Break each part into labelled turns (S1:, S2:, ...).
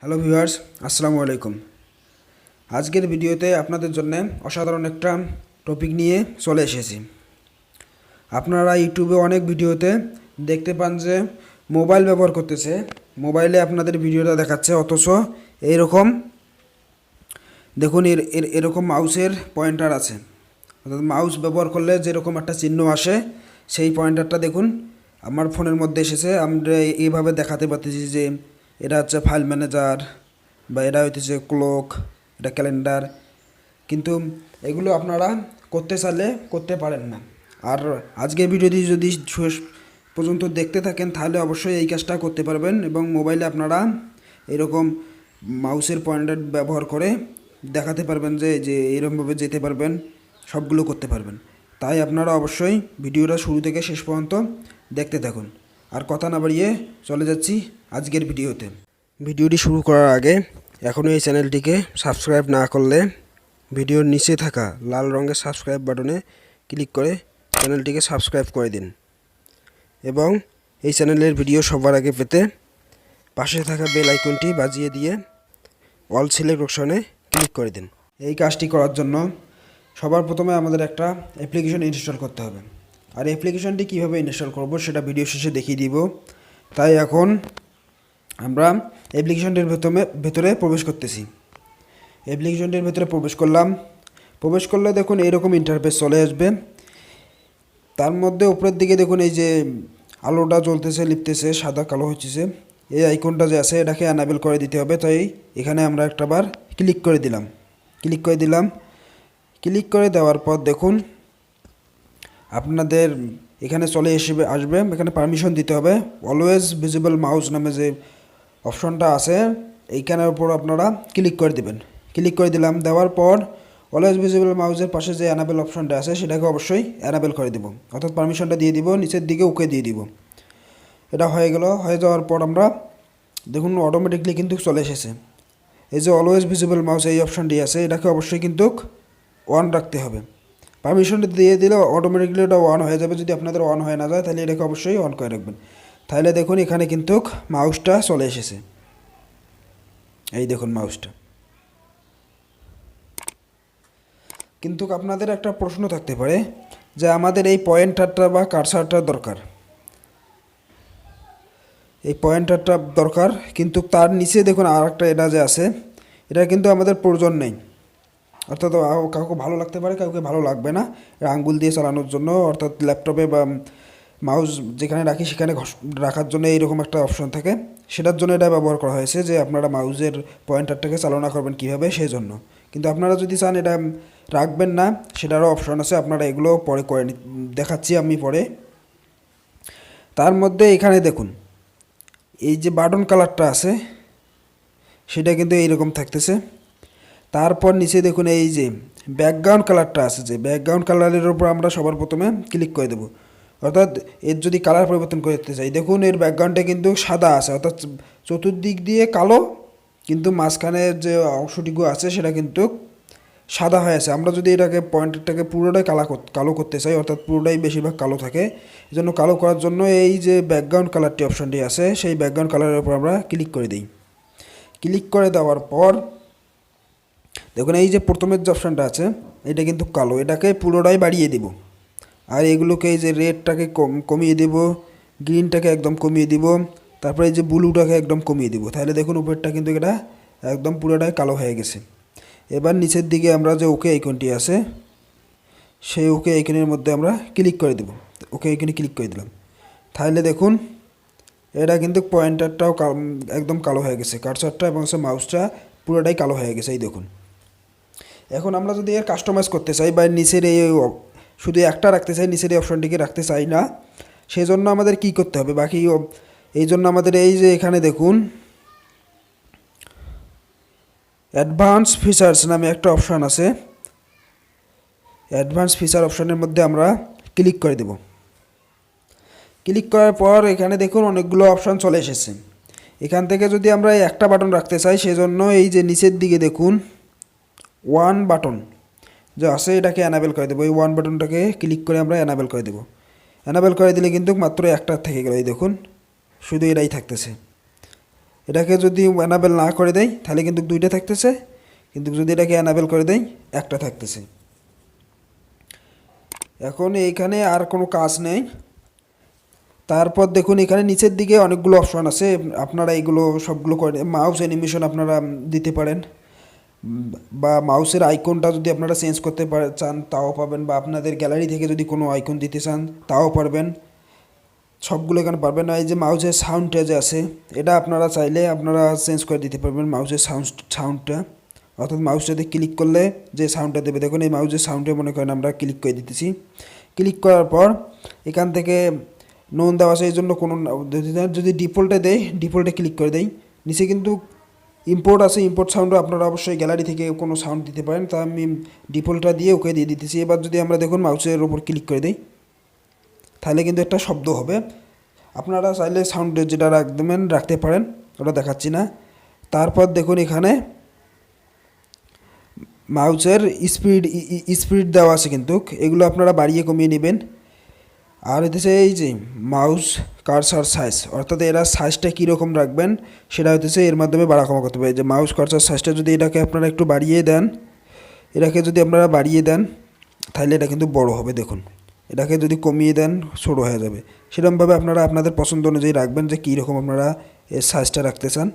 S1: Hello viewers, আসসালামু আলাইকুম। আজকের ভিডিওতে আপনাদের জন্য অসাধারণ একটা টপিক নিয়ে চলে এসেছি। আপনারা ইউটিউবে অনেক ভিডিওতে দেখতে পান যে মোবাইল ব্যবহার করতেছে, মোবাইলে আপনাদের ভিডিওটা দেখাচ্ছে, অথচ এইরকম দেখুন এরকম মাউসের পয়েন্টার আছে। অর্থাৎ মাউস ব্যবহার করলে যেরকম একটা চিহ্ন আসে সেই পয়েন্টারটা দেখুন আমার ফোনের মধ্যে এসেছে। আমরা এইভাবে দেখাতে পারতেছি যে এটা হচ্ছে ফাইল ম্যানেজার বা এটা হইতেছে ক্লক, এটা ক্যালেন্ডার, কিন্তু এগুলো আপনারা করতে চাইলে করতে পারেন না। আর আজকের ভিডিওটি যদি শেষ পর্যন্ত দেখতে থাকেন তাহলে অবশ্যই এই কাজটা করতে পারবেন এবং মোবাইলে আপনারা এরকম মাউসের পয়েন্টার ব্যবহার করে দেখাতে পারবেন যে এরকমভাবে যেতে পারবেন, সবগুলো করতে পারবেন। তাই আপনারা অবশ্যই ভিডিওটা শুরু থেকে শেষ পর্যন্ত দেখতে থাকুন। আর কথা না বাড়িয়ে চলে যাচ্ছি আজকের ভিডিওতে। ভিডিওটি শুরু করার আগে এখনও এই চ্যানেলটিকে সাবস্ক্রাইব না করলে ভিডিওর নিচে থাকা লাল রঙের সাবস্ক্রাইব বাটনে ক্লিক করে চ্যানেলটিকে সাবস্ক্রাইব করে দিন এবং এই চ্যানেলের ভিডিও সবার আগে পেতে পাশে থাকা বেল আইকনটি বাজিয়ে দিয়ে অল সিলেক্ট অপশনে ক্লিক করে দিন। এই কাজটি করার জন্য সবার প্রথমে আমাদের একটা অ্যাপ্লিকেশন ইনস্টল করতে হবে। আর অ্যাপ্লিকেশনটি কীভাবে ইনস্টল করব সেটা ভিডিও শেষে দেখিয়ে দিব। তাই এখন আমরা অ্যাপ্লিকেশনটির ভেতরে প্রবেশ করতেছি। অ্যাপ্লিকেশনটির ভেতরে প্রবেশ করলে দেখুন এরকম ইন্টারফেস চলে আসবে। তার মধ্যে উপরের দিকে দেখুন এই যে আলোটা জ্বলতেছে, লিপতেছে, সাদা কালো হচ্ছে, এই আইকনটা যে আছে এটাকে অ্যানাবেল করে দিতে হবে। তাই এখানে আমরা একটাবার ক্লিক করে দিলাম। ক্লিক করে দেওয়ার পর দেখুন আপনাদের এখানে চলে আসবে। এখানে পারমিশন দিতে হবে। অলওয়েজ ভিজিবল মাউস নামে যে অপশনটা আছে এইখানের উপর আপনারা ক্লিক করে দেবেন। ক্লিক করে দিলাম। দেওয়ার পর অলওয়েজ ভিজিবল মাউসের পাশে যে অ্যানাবেল অপশনটা আছে সেটাকে অবশ্যই অ্যানাবেল করে দেব, অর্থাৎ পারমিশনটা দিয়ে দিব, নিচের দিকে ওকে দিয়ে দিব। এটা হয়ে গেল। হয়ে যাওয়ার পর আমরা দেখুন অটোমেটিকলি কিন্তু চলে এসেছে। এই যে অলওয়েজ ভিজিবল মাউস এই অপশনটি আছে এটাকে অবশ্যই কিন্তু অন রাখতে হবে। পারমিশনটা দিয়ে দিলে অটোমেটিকলি এটা অন হয়ে যাবে। যদি আপনাদের অন হয়ে না যায় তাহলে এটাকে অবশ্যই অন করে রাখবেন। তাহলে দেখুন এখানে কিন্তু মাউসটা চলে এসেছে। এই দেখুন মাউসটা। কিন্তু আপনাদের একটা প্রশ্ন থাকতে পারে যে আমাদের এই পয়েন্টারটা বা কার্সারটা দরকার, এই পয়েন্টারটা দরকার, কিন্তু তার নিচে দেখুন আর একটা এটা যে আছে এটা কিন্তু আমাদের প্রয়োজন নেই। অর্থাৎ কাউকে ভালো লাগতে পারে, কাউকে ভালো লাগবে না আঙ্গুল দিয়ে চালানোর জন্য, অর্থাৎ ল্যাপটপে বা মাউস যেখানে রাখি সেখানে রাখার জন্য এইরকম একটা অপশন থাকে, সেটার জন্য এটা ব্যবহার করা হয়েছে যে আপনারা মাউসের পয়েন্টারটাকে চালনা করবেন কীভাবে সেই জন্য। কিন্তু আপনারা যদি চান এটা রাখবেন না সেটারও অপশন আছে, আপনারা এগুলো পরে করে দেখাচ্ছি আমি পরে। তার মধ্যে এখানে দেখুন এই যে বাটন কালারটা আছে সেটা কিন্তু এইরকম থাকতেছে। তারপর নিচে দেখুন এই যে ব্যাকগ্রাউন্ড কালারটা আছে, যে ব্যাকগ্রাউন্ড কালারের উপর আমরা সবার প্রথমে ক্লিক করে দেবো। অর্থাৎ এর যদি কালার পরিবর্তন করতে চাই দেখুন এর ব্যাকগ্রাউন্ডটা কিন্তু সাদা আছে, অর্থাৎ চতুর্দিক দিয়ে কালো, কিন্তু মাঝখানের যে অংশটুকু আছে সেটা কিন্তু সাদা হয়ে আছে। আমরা যদি এটাকে পয়েন্টারটাকে পুরোটাই কালো করতে চাই, অর্থাৎ পুরোটাই বেশিরভাগ কালো থাকে, এই জন্য কালো করার জন্য এই যে ব্যাকগ্রাউন্ড কালারটি অপশানটি আছে সেই ব্যাকগ্রাউন্ড কালারের উপর আমরা ক্লিক করে দিই। ক্লিক করে দেওয়ার পর দেখুন এই যে প্রথমের যে অপশানটা আছে এটা কিন্তু কালো, এটাকে পুরোটাই বাড়িয়ে দেব। আর এগুলোকে এই যে রেডটাকে কমিয়ে দেব, গ্রিনটাকে একদম কমিয়ে দিব, তারপরে এই যে ব্লুটাকে একদম কমিয়ে দিব। তাহলে দেখুন উপরটা কিন্তু এটা একদম পুরোটাই কালো হয়ে গেছে। এবার নিচের দিকে আমরা যে ওকে আইকনটি আছে সেই ওকে আইকনের মধ্যে আমরা ক্লিক করে দেব। ওকে আইকনে ক্লিক করে দিলাম। তাহলে দেখুন এটা কিন্তু পয়েন্টারটাও একদম কালো হয়ে গেছে, কার্সারটা এবং মাউসটা পুরোটাই কালো হয়ে গেছে। এই দেখুন এখন আমরা যদি এর কাস্টমাইজ করতে চাই বা নিচের এই শুধু একটা রাখতে চাই, নিচের এই অপশনটিকে রাখতে চাই না, সেই জন্য আমাদের কি করতে হবে বাকি, এই জন্য আমাদের এই যে এখানে দেখুন অ্যাডভান্স ফিচার্স নামে একটা অপশান আছে, অ্যাডভান্স ফিচার অপশানের মধ্যে আমরা ক্লিক করে দেব। ক্লিক করার পর এখানে দেখুন অনেকগুলো অপশান চলে এসেছে। এখান থেকে যদি আমরা এই একটা বাটন রাখতে চাই সেজন্য এই যে নিচের দিকে দেখুন ওয়ান বাটন যে আছে এটাকে অ্যানাবেল করে দেবো। এই ওয়ান বাটনটাকে ক্লিক করে আমরা অ্যানাবেল করে দেবো। অ্যানাবেল করে দিলে কিন্তু মাত্র একটা থেকে গেল, এই দেখুন শুধু এটাই থাকতেছে। এটাকে যদি অ্যানাবেল না করে দেই তাহলে কিন্তু দুইটা থাকতেছে, কিন্তু যদি এটাকে অ্যানাবেল করে দেই একটা থাকতেছে। এখন এইখানে আর কোনো কাজ নেই। তারপর দেখুন এখানে নিচের দিকে অনেকগুলো অপশন আছে, আপনারা এইগুলো সবগুলো করে মাউস অ্যানিমেশন আপনারা দিতে পারেন, বা মাউসের আইকনটা যদি আপনারা চেঞ্জ করতে চান তাও পাবেন, বা আপনাদের গ্যালারি থেকে যদি কোনো আইকন দিতে চান তাও পারবেন, সবগুলো এখানে পারবেন। এই যে মাউসের সাউন্ডটা যে আছে এটা আপনারা চাইলে আপনারা চেঞ্জ করে দিতে পারবেন মাউসের সাউন্ডটা, অর্থাৎ মাউসটাতে ক্লিক করলে যে সাউন্ডটা দেবে, দেখুন এই মাউসের সাউন্ডে মনে করেন আমরা ক্লিক করে দিতেছি। ক্লিক করার পর এখান থেকে নোন দেওয়া আছে, এই জন্য কোনো যদি ডিফল্টে দেয় ডিফল্টে ক্লিক করে দেই, নিচে কিন্তু ইম্পোর্ট আছে, ইম্পোর্ট সাউন্ডও আপনারা অবশ্যই গ্যালারি থেকে কোনো সাউন্ড দিতে পারেন, তা আমি ডিফল্টটা দিয়ে ওকে দিয়ে দিতেছি। এবার যদি আমরা দেখুন মাউসের ওপর ক্লিক করে দিই তাহলে কিন্তু একটা শব্দ হবে। আপনারা চাইলে সাউন্ড যেটা রাখবেন রাখতে পারেন, ওটা দেখাচ্ছি না। তারপর দেখুন এখানে মাউসের স্পিড দেওয়া আছে, কিন্তু এগুলো আপনারা বাড়িয়ে কমিয়ে নেবেন। আর হইতেছে এই যে মাউস কার্সার সাইজ, অর্থাৎ এরা সাইজটা কীরকম রাখবেন সেটা হইতেছে এর মাধ্যমে বাড়া কমা করতে হবে। যে মাউস কার্সার সাইজটা যদি এটাকে আপনারা একটু বাড়িয়ে দেন, এটাকে যদি আপনারা বাড়িয়ে দেন তাহলে এটা কিন্তু বড় হবে। দেখুন এটাকে যদি কমিয়ে দেন ছোটো হয়ে যাবে। সেরকমভাবে আপনারা আপনাদের পছন্দ অনুযায়ী রাখবেন যে কীরকম আপনারা এর সাইজটা রাখতে চান।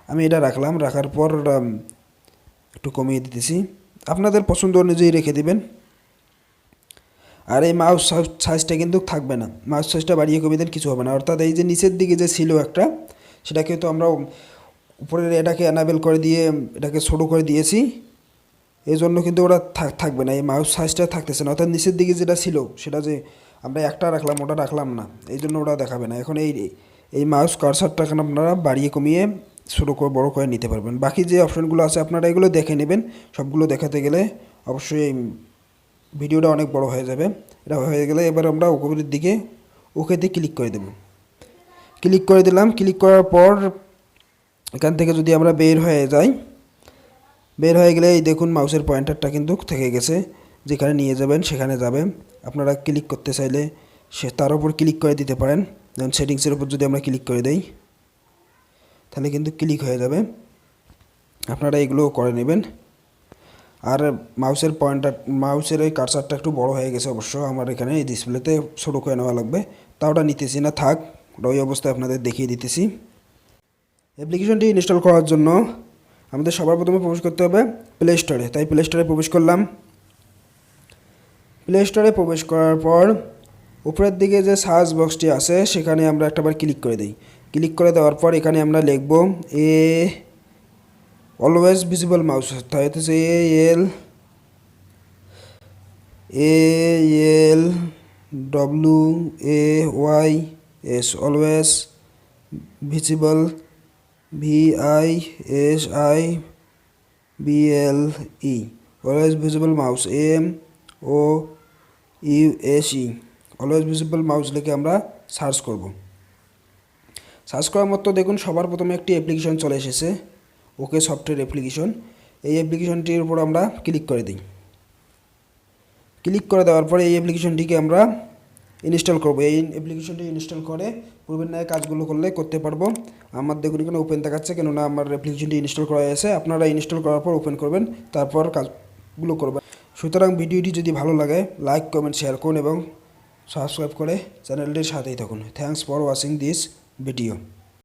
S1: আমি এটা রাখলাম, রাখার পর একটু কমিয়ে দিতেছি, আপনাদের পছন্দ অনুযায়ী রেখে দিবেন। আর এই মাউস সাইজটা কিন্তু থাকবে না, মাউস সাইজটা বাড়িয়ে কমিয়ে দেন কিছু হবে না। অর্থাৎ এই যে নিচের দিকে যে ছিল একটা, সেটাকে তো আমরা উপরের এটাকে অ্যানাবেল করে দিয়ে এটাকে ছোটো করে দিয়েছি, এই জন্য কিন্তু ওটা থাকবে না, এই মাউস সাইজটা থাকতেছে না। অর্থাৎ নিচের দিকে যেটা ছিল সেটা যে আমরা একটা রাখলাম ওটা রাখলাম না, এই জন্য ওটা দেখাবে না। এখন এই মাউস কার্সারটাকে আপনারা বাড়িয়ে কমিয়ে ছোটো করে বড়ো করে নিতে পারবেন। বাকি যে অপশানগুলো আছে আপনারা এগুলো দেখে নেবেন, সবগুলো দেখাতে গেলে অবশ্যই ভিডিওটা অনেক বড় হয়ে যাবে। এটা হয়ে গেলে এবার আমরা উপরের দিকে ওকেতে ক্লিক করে দেব। ক্লিক করে দিলাম, ক্লিক করার পর এখান থেকে যদি আমরা বের হয়ে যাই, বের হয়ে গেলে এই দেখুন মাউসের পয়েন্টারটা কিন্তু থেকে গেছে, যেখানে নিয়ে যাবেন সেখানে যাবে। আপনারা ক্লিক করতে চাইলে তার উপর ক্লিক করে দিতে পারেন। যেমন সেটিংসের উপর যদি আমরা ক্লিক করে দেই তাহলে কিন্তু ক্লিক হয়ে যাবে। আপনারা এগুলো করে নেবেন। আর মাউসের মাউসের এই কার্সারটা একটু বড় হয়ে গেছে, অবশ্য আমার এখানে এই ডিসপ্লেতে ছোটো করে নেওয়া লাগবে, তা ওটা নিতেছি না, থাক ওই অবস্থায় আপনাদের দেখিয়ে দিতেছি। অ্যাপ্লিকেশনটি ইনস্টল করার জন্য আমাদের সবার প্রথমে প্রবেশ করতে হবে প্লে স্টোরে, তাই প্লে স্টোরে প্রবেশ করলাম। প্লে স্টোরে প্রবেশ করার পর উপরের দিকে যে সার্চ বক্সটি আছে সেখানে আমরা একটাবার ক্লিক করে দিই। ক্লিক করে দেওয়ার পর এখানে আমরা লিখব অলওয়েজ ভিজিবল মাউস, তাই হচ্ছে ALWAYS always visible VISIBLE always visible mouse MOUSE always visible mouse লিখে আমরা সার্চ করব। সার্চ করার মতো দেখুন সবার প্রথমে একটি অ্যাপ্লিকেশন চলে এসেছে, ওকে সফটওয়্যার অ্যাপ্লিকেশন। এই অ্যাপ্লিকেশনটির উপর আমরা ক্লিক করে দিই। ক্লিক করে দেওয়ার পরে এই অ্যাপ্লিকেশনটিকে আমরা ইনস্টল করব। এই অ্যাপ্লিকেশনটি ইনস্টল করে পূর্বের ন্যায় কাজগুলো করতে পারবো। আমার দেখুন এখানে ওপেন দেখাচ্ছে, কেননা আমার অ্যাপ্লিকেশনটি ইনস্টল করা হয়েছে। আপনারা ইনস্টল করার পর ওপেন করবেন, তারপর কাজগুলো করবেন। সুতরাং ভিডিওটি যদি ভালো লাগে লাইক কমেন্ট শেয়ার করুন এবং সাবস্ক্রাইব করে চ্যানেলটির সাথেই থাকুন। Thanks for watching this video.